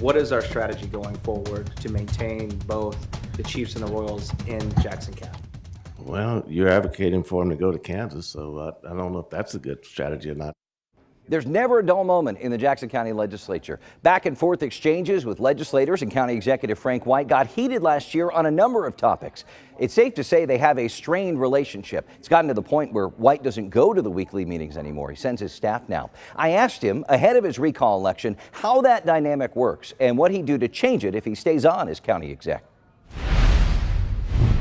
What is our strategy going forward to maintain both the Chiefs and the Royals in Jackson County? Well, you're advocating for them to go to Kansas, so I don't know if that's a good strategy or not. There's never a dull moment in the Jackson County legislature. Back and forth exchanges with legislators and County Executive Frank White got heated last year on a number of topics. It's safe to say they have a strained relationship. It's gotten to the point where White doesn't go to the weekly meetings anymore. He sends his staff now. I asked him ahead of his recall election how that dynamic works and what he'd do to change it if he stays on as county exec.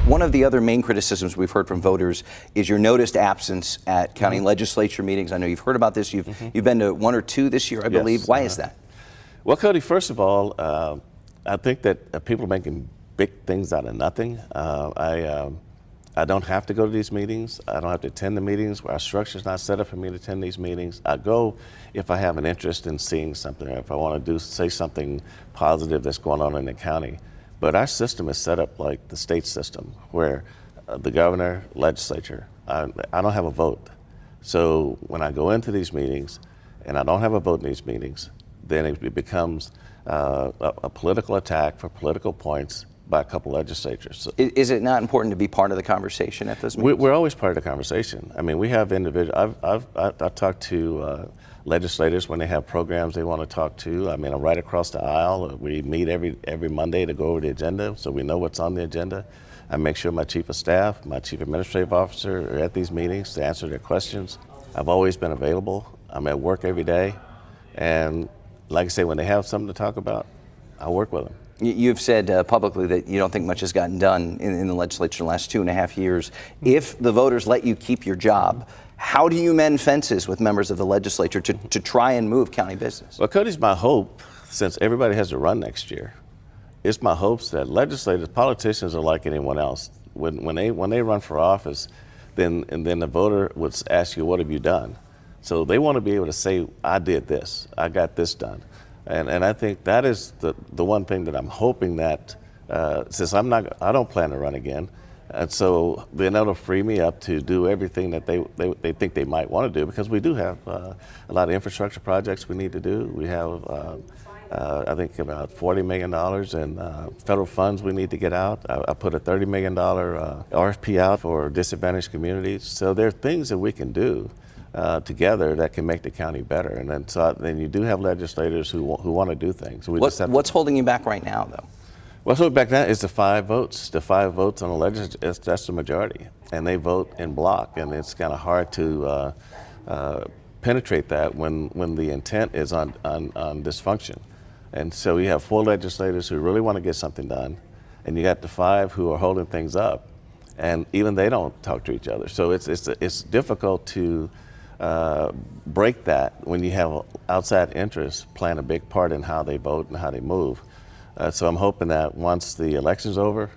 One of the other main criticisms we've heard from voters is your noticed absence at county legislature meetings. I know you've heard about this. You've been to one or two this year, I believe. Why is that? Well, Cody, first of all, I think that people are making big things out of nothing. I don't have to go to these meetings. I don't have to attend the meetings. Our structure is not set up for me to attend these meetings. I go if I have an interest in seeing something, or if I want to say something positive that's going on in the county. But our system is set up like the state system, where the governor, legislature, I don't have a vote. So when I go into these meetings and I don't have a vote in these meetings, then it becomes a political attack for political points by a couple legislatures. So is it not important to be part of the conversation at those meetings? We're always part of the conversation. I mean, we have individuals. I've talked to legislators when they have programs they want to talk to. I mean, I'm right across the aisle. We meet every Monday to go over the agenda, so we know what's on the agenda. I make sure my chief of staff, my chief administrative officer are at these meetings to answer their questions. I've always been available. I'm at work every day, and like I say, when they have something to talk about, I work with them. You've said publicly that you don't think much has gotten done in the legislature in the last 2.5 years. If the voters let you keep your job, how do you mend fences with members of the legislature to try and move county business? Well, Cody's my hope, since everybody has to run next year, it's my hopes that legislators, politicians are like anyone else. When they run for office, then the voter would ask you, what have you done? So they want to be able to say, I did this, I got this done. And I think that is the one thing that I'm hoping that, since I don't plan to run again, and so being able to free me up to do everything that they think they might want to do, because we do have a lot of infrastructure projects we need to do. We have, I think, about $40 million in federal funds we need to get out. I put a $30 million RFP out for disadvantaged communities. So there are things that we can do together that can make the county better. And then you do have legislators who want to do things. What's holding you back right now, though? What's holding back now is the 5 votes. The 5 votes on the legislature, that's the majority. And they vote in block, and it's kind of hard to penetrate that when the intent is on dysfunction. And so you have 4 legislators who really want to get something done, and you got the 5 who are holding things up, and even they don't talk to each other. So it's difficult to break that when you have outside interests playing a big part in how they vote and how they move. So I'm hoping that once the election's over,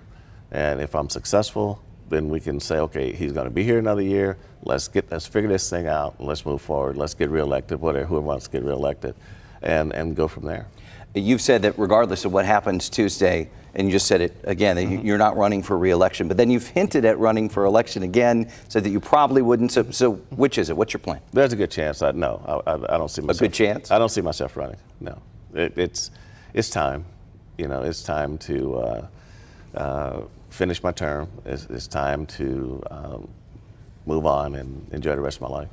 and if I'm successful, then we can say, okay, he's going to be here another year. Let's figure this thing out. And let's move forward. Let's get reelected. Whoever wants to get reelected, and go from there. You've said that regardless of what happens Tuesday, and you just said it again, that you're not running for re-election, but then you've hinted at running for election again, said that you probably wouldn't. So which is it? What's your plan? There's a good chance. No, I don't see myself. A good chance? I don't see myself running. No, it's time. You know, it's time to finish my term. It's time to move on and enjoy the rest of my life.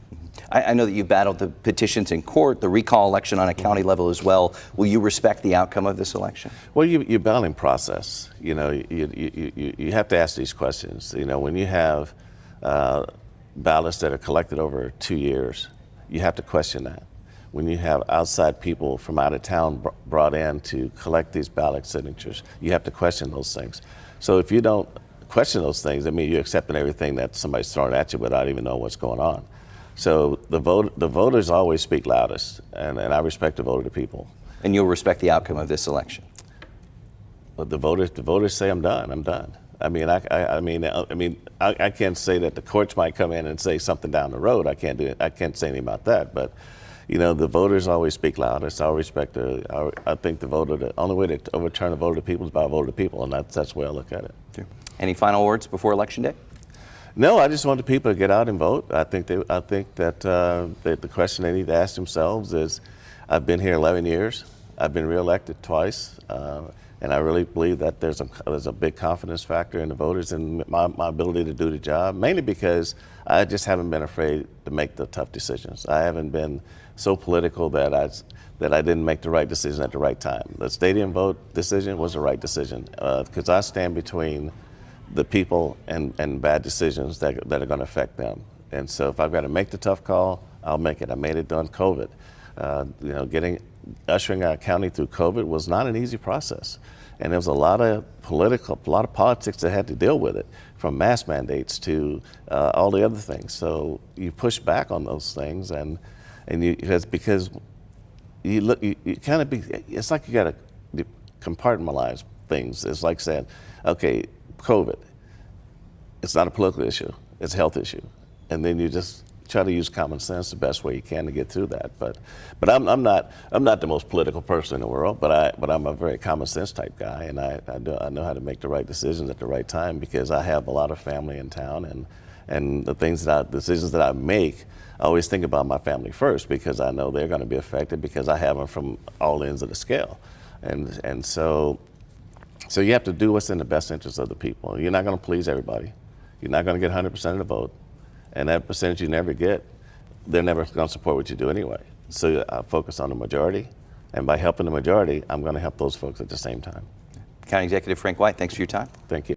I know that you've battled the petitions in court, the recall election on a county level as well. Will you respect the outcome of this election? Well, you're battling process. You know, you have to ask these questions. You know, when you have ballots that are collected over 2 years, you have to question that. When you have outside people from out of town brought in to collect these ballot signatures, you have to question those things. So if you don't question those things, I mean, you're accepting everything that somebody's throwing at you without even knowing what's going on. So the voters always speak loudest, and I respect the vote of the people. And you'll respect the outcome of this election? But the voters say I'm done. I'm done. I mean, I can't say that the courts might come in and say something down the road. I can't do it. I can't say anything about that. But you know, the voters always speak loudest. I respect I think the only way to overturn the vote of the people is by a vote of the people, and that's the way I look at it. Sure. Any final words before Election Day? No, I just want the people to get out and vote. I think that the question they need to ask themselves is, I've been here 11 years. I've been reelected twice, and I really believe that there's a big confidence factor in the voters and my ability to do the job, mainly because I just haven't been afraid to make the tough decisions. I haven't been so political that I didn't make the right decision at the right time. The stadium vote decision was the right decision because I stand between the people and bad decisions that are going to affect them. And so if I've got to make the tough call, I'll make it. I made it during COVID. Ushering our county through COVID was not an easy process. And there was a lot of politics that had to deal with it, from mask mandates to all the other things. So you push back on those things, because it's like you got to compartmentalize things. It's like saying, okay, COVID, it's not a political issue, it's a health issue. And then you just try to use common sense the best way you can to get through that. But I'm not the most political person in the world, but I'm a very common sense type guy, and I know how to make the right decisions at the right time because I have a lot of family in town, and the decisions that I make, I always think about my family first because I know they're going to be affected because I have them from all ends of the scale, and so you have to do what's in the best interest of the people. You're not going to please everybody. You're not going to get 100% of the vote. And that percentage you never get, they're never going to support what you do anyway. So I focus on the majority, and by helping the majority, I'm going to help those folks at the same time. County Executive Frank White, thanks for your time. Thank you.